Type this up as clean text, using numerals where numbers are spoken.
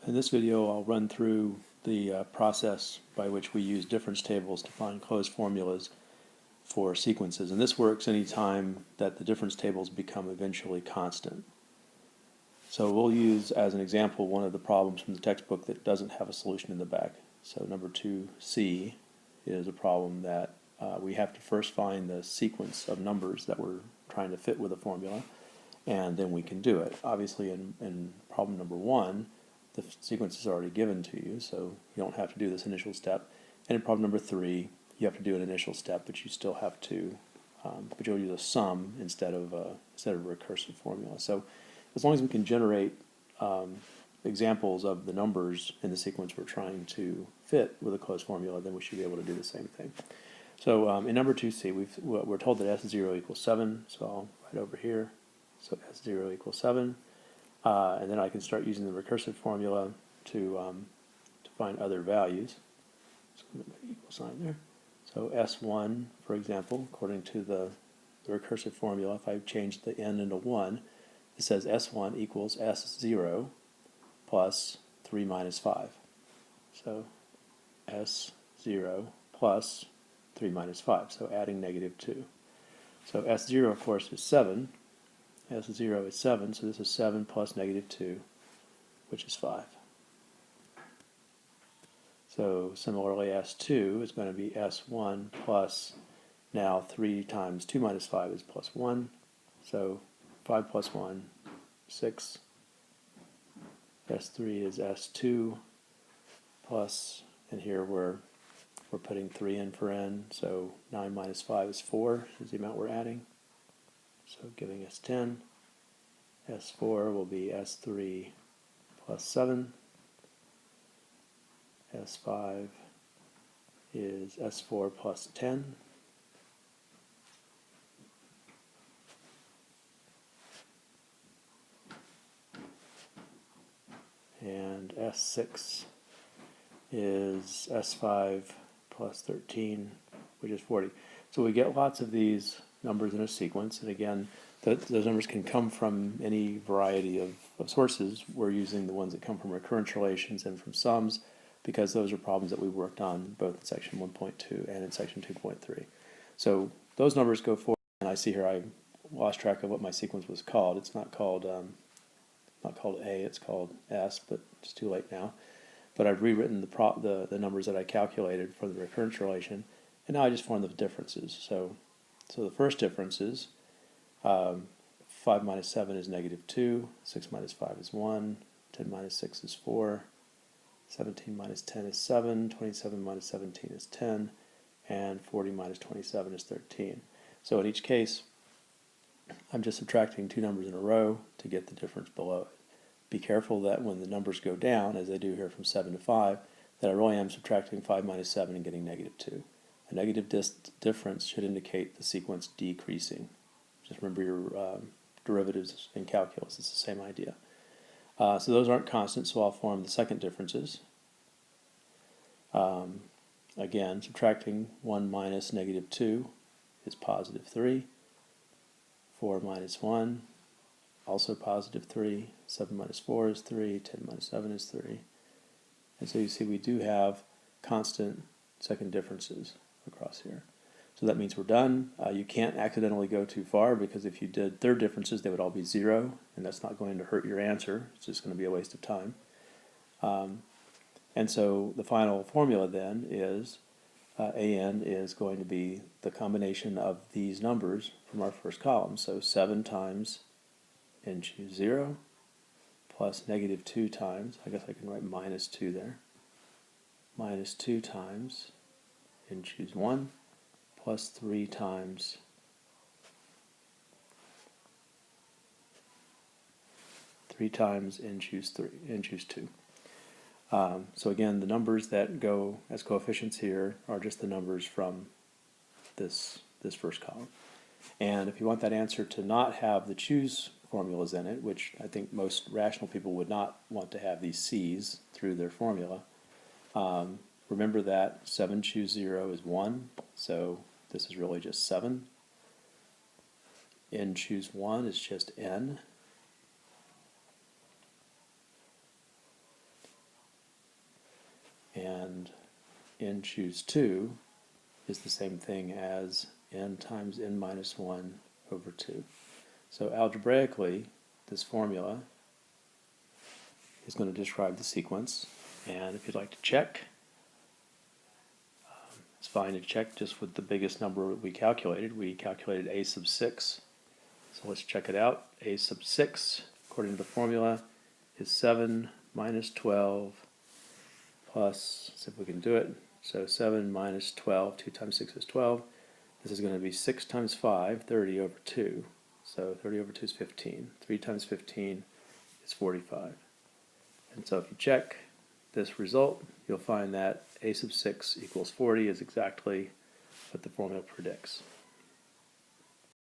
In this video, I'll run through the process by which we use difference tables to find closed formulas for sequences. And this works anytime that the difference tables become eventually constant. So we'll use as an example one of the problems from the textbook that doesn't have a solution in the back. So number 2C is a problem that we have to first find the sequence of numbers that we're trying to fit with a formula, and then we can do it. Obviously in problem number 1, the sequence is already given to you, so you don't have to do this initial step. And in problem number 3, you have to do an initial step, but you still have to, but you'll use a sum instead of a recursive formula. So as long as we can generate examples of the numbers in the sequence we're trying to fit with a closed formula, then we should be able to do the same thing. So in number 2C, we're told that S0 equals 7, so I'll write over here. So S0 equals 7. And then I can start using the recursive formula to find other values. So I'm going to put an equal sign there. So S1, for example, according to the recursive formula, if I change the n into 1, it says S1 equals S0 plus 3 minus 5. So S0 plus 3 minus 5, so adding negative 2. So S0, of course, is 7. S0 is 7, so this is 7 plus negative 2, which is 5. So similarly, S2 is going to be S1 plus, now 3 times 2 minus 5 is plus 1, so 5 plus 1, 6. S3 is S2 plus, and here we're putting 3 in for n, so 9 minus 5 is 4 is the amount we're adding. So giving us 10. S4 will be S3 plus 7. S5 is S4 plus 10. And S6 is S5 plus 13, which is 40. So we get lots of these numbers in a sequence, and again, those numbers can come from any variety of sources. We're using the ones that come from recurrence relations and from sums, because those are problems that we worked on both in section 1.2 and in section 2.3. So those numbers go forward, and I see here I lost track of what my sequence was called. It's not called A, it's called S, but it's too late now. But I've rewritten the numbers that I calculated for the recurrence relation, and now I just form the differences. So the first difference is 5 minus 7 is negative 2, 6 minus 5 is 1, 10 minus 6 is 4, 17 minus 10 is 7, 27 minus 17 is 10, and 40 minus 27 is 13. So in each case, I'm just subtracting two numbers in a row to get the difference below it. Be careful that when the numbers go down, as they do here from 7 to 5, that I really am subtracting 5 minus 7 and getting negative 2. A negative difference should indicate the sequence decreasing. Just remember your derivatives in calculus, it's the same idea. So those aren't constant, so I'll form the second differences. Again, subtracting 1 minus negative 2 is positive 3. 4 minus 1, also positive 3. 7 minus 4 is 3. 10 minus 7 is 3. And so you see we do have constant second differences across here. So that means we're done. You can't accidentally go too far, because if you did third differences, they would all be 0, and that's not going to hurt your answer. It's just going to be a waste of time. And so the final formula then is AN is going to be the combination of these numbers from our first column. So 7 times n choose 0 plus negative 2 times, I guess I can write minus 2 there, minus 2 times n choose 1 plus 3 times n choose 2. So again, the numbers that go as coefficients here are just the numbers from this first column. And if you want that answer to not have the choose formulas in it, which I think most rational people would not want to have these C's through their formula, remember that 7 choose 0 is 1, so this is really just 7. N choose 1 is just n. And n choose 2 is the same thing as n times n minus 1 over 2. So algebraically, this formula is going to describe the sequence. And if you'd like to check, it's fine to check just with the biggest number we calculated. We calculated a sub 6. So let's check it out. A sub 6, according to the formula, is 7 minus 12 plus, let's see if we can do it. So 7 minus 12, 2 times 6 is 12. This is going to be 6 times 5, 30 over 2. So 30 over 2 is 15. 3 times 15 is 45. And so if you check this result, you'll find that a sub 6 equals 40 is exactly what the formula predicts.